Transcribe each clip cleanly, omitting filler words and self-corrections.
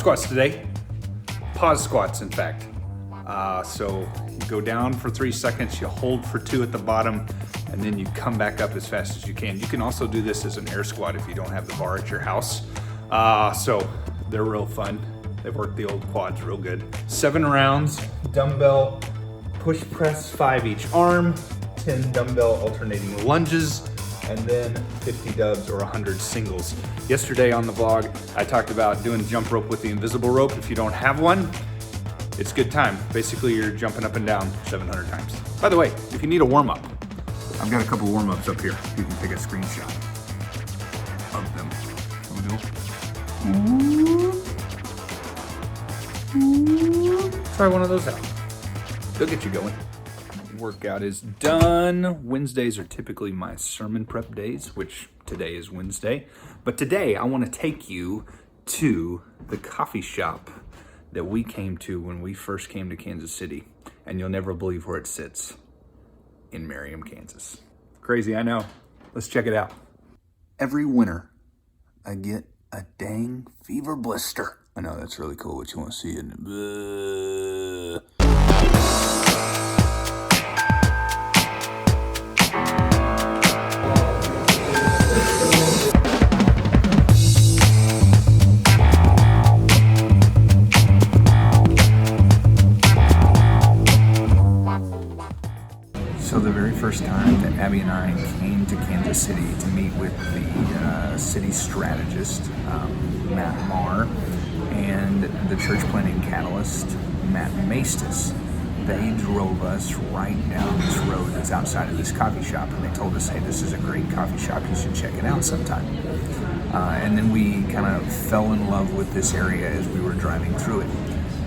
squats today. Pause squats, in fact. So you go down for 3 seconds, you hold for 2 at the bottom, and then you come back up as fast as you can. You can also do this as an air squat if you don't have the bar at your house. So they're real fun. They work the old quads real good. 7 rounds, dumbbell push press, 5 each arm, 10 dumbbell alternating lunges, and then 50 dubs or 100 singles. Yesterday on the vlog, I talked about doing jump rope with the invisible rope. If you don't have one, it's good time. Basically, you're jumping up and down 700 times. By the way, if you need a warm up, I've got a couple warm ups up here. You can take a screenshot of them. Try one of those out. They'll get you going. Workout is done. Wednesdays are typically my sermon prep days, which today is Wednesday. But today I want to take you to the coffee shop that we came to when we first came to Kansas City. And you'll never believe where it sits. In Merriam, Kansas. Crazy, I know. Let's check it out. Every winter, I get a dang fever blister. I know, that's really cool. What you want to see in it. So the very first time that Abby and I came to Kansas City to meet with the city strategist, Matt Marr, and the church planting catalyst, Matt Maestas, they drove us right down this road that's outside of this coffee shop, and they told us, hey, this is a great coffee shop, you should check it out sometime. And then we kind of fell in love with this area as we were driving through it.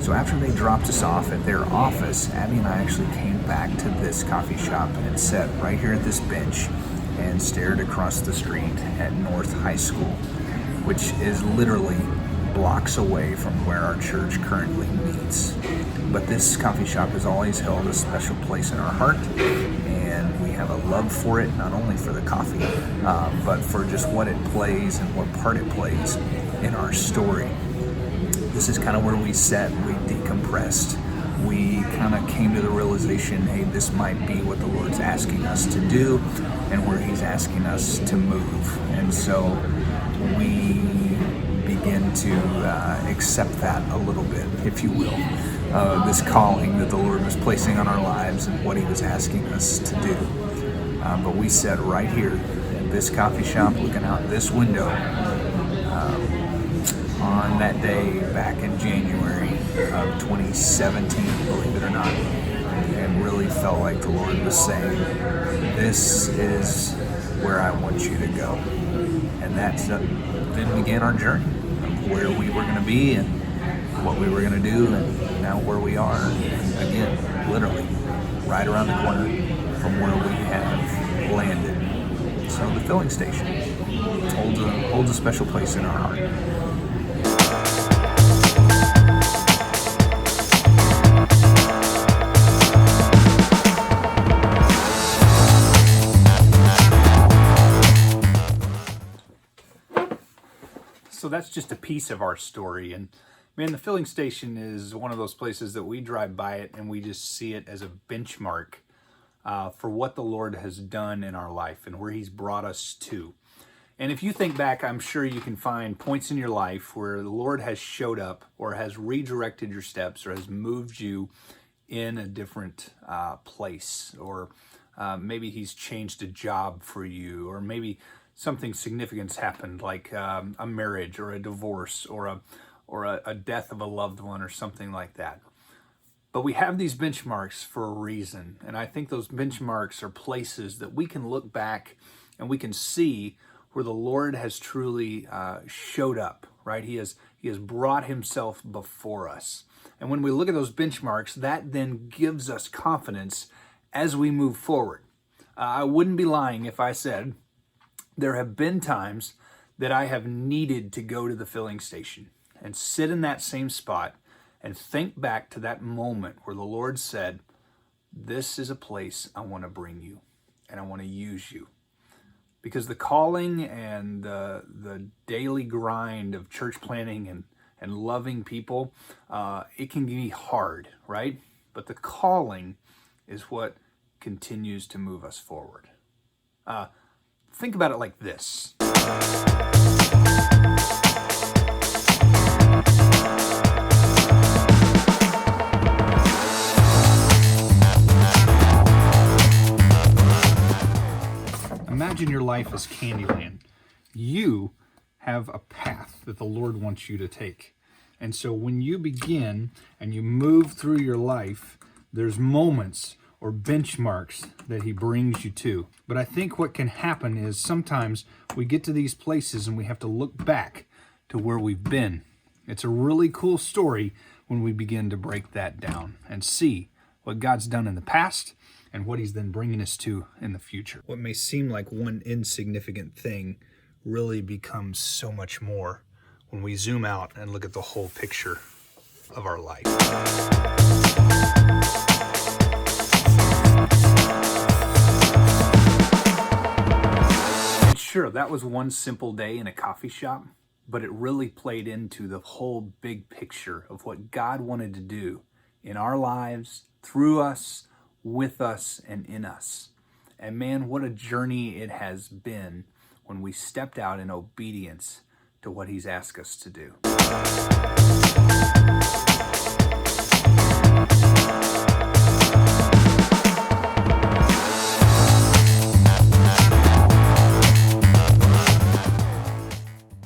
So after they dropped us off at their office, Abby and I actually came back to this coffee shop and sat right here at this bench and stared across the street at North High School, which is literally blocks away from where our church currently meets. But this coffee shop has always held a special place in our heart, and we have a love for it, not only for the coffee, but for just what it plays and what part it plays in our story. This is kind of where we sat, we decompressed. We kind of came to the realization, hey, this might be what the Lord's asking us to do and where He's asking us to move. And so we begin to accept that a little bit, if you will. This calling that the Lord was placing on our lives and what He was asking us to do. But we sat right here at this coffee shop looking out this window on that day back in January of 2017, believe it or not, and really felt like the Lord was saying, this is where I want you to go. And that's then began our journey of where we were going to be and what we were going to do, and now where we are, again, literally right around the corner from where we have landed. So the filling station holds a special place in our heart. So that's just a piece of our story. And man, the filling station is one of those places that we drive by it and we just see it as a benchmark for what the Lord has done in our life and where He's brought us to. And if you think back, I'm sure you can find points in your life where the Lord has showed up or has redirected your steps or has moved you in a different place, or maybe He's changed a job for you, or maybe something significant's happened, like a marriage or a divorce or a death of a loved one or something like that. But we have these benchmarks for a reason, and I think those benchmarks are places that we can look back and we can see where the Lord has truly showed up, right? He has brought Himself before us. And when we look at those benchmarks, that then gives us confidence as we move forward. I wouldn't be lying if I said there have been times that I have needed to go to the filling station and sit in that same spot and think back to that moment where the Lord said, this is a place I want to bring you and I want to use you. Because the calling and the daily grind of church planting and loving people, it can be hard, right? But the calling is what continues to move us forward. Think about it like this. Imagine your life as Candyland. You have a path that the Lord wants you to take. And so when you begin and you move through your life, there's moments or benchmarks that he brings you to. But I think what can happen is sometimes we get to these places and we have to look back to where we've been. It's a really cool story when we begin to break that down and see what God's done in the past and what he's then bringing us to in the future. What may seem like one insignificant thing really becomes so much more when we zoom out and look at the whole picture of our life. And sure, that was one simple day in a coffee shop, but it really played into the whole big picture of what God wanted to do in our lives, through us, with us, and in us. And man, what a journey it has been when we stepped out in obedience to what he's asked us to do.